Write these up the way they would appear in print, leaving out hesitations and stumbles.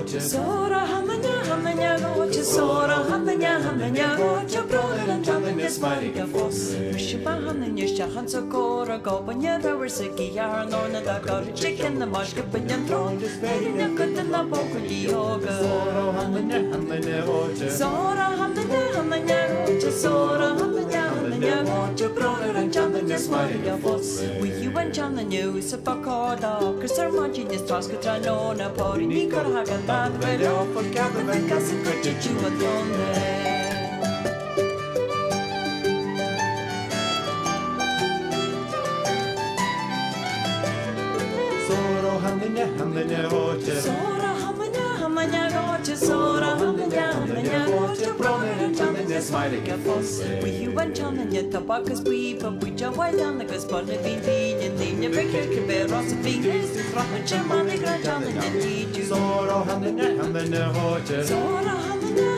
voce. Sora hamanya voce, sora hamanya voce, brother hamanya smariga fosse. Mishiba hamanya shahan sokora, gobanya raversiki yarn on the dakar chicken, the mashka pinyan throne, disparina good the laboko yoga. Sora hamanya voce. Sora hamanya voce, sora hamanya voce, brother hamanya smariga fosse. With you and John the news of Bacoda, cause our margin is Toscatrano, Pori Nico Hagan, bad radio for Gavin and Cassie Cricket, you were gone. Sora hamanya voce. Sora hamanya voce, sora hamanya voce, brother and John the smariga fosse. With you and John and yet tobacco's weep, but we jump white down like a spot of bean, and they never care to bear us a big haste to rock and jam on the ground, John and need you. Sora hamanya voce. Sora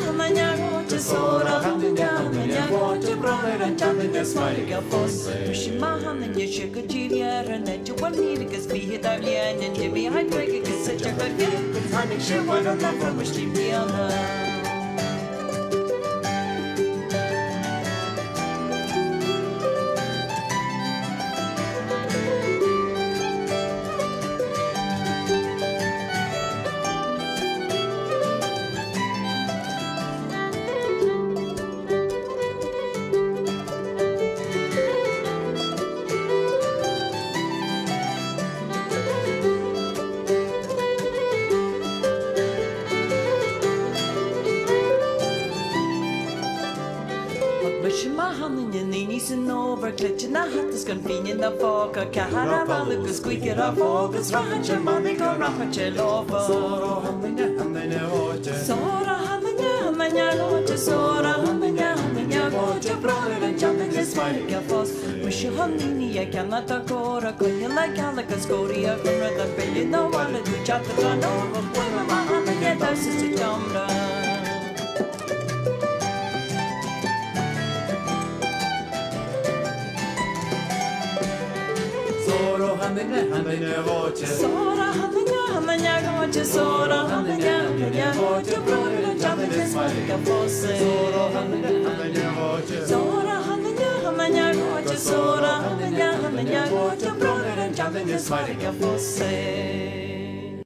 hamanya voce, sora hamanya voce, brother and John the smariga fosse. Pushima hamanya sugar junior, and that you want me to get be hit out yan, and you be high drink, it's such a good game, because honey, she won't love from which she be on her. Nisen over, clutching the hat is convenient the fog. A caravan, look a squeak it off, all this racha, money go racha lova. Sora hamanya voce. Sora hamanya voce, sora hamanya voce, brother and jumping this mighty foss. Wish you honey, I cannot agora, could you like a scoria from the belly, no one to chat the gun over, when my hamanya does to jump down. Sora hamanya voce. Sora hamanya voce, sora hamanya voce, brother and jumping this mighty fosse. Sora hamanya voce. Sora hamanya voce, sora hamanya voce, brother and jumping this mighty fosse.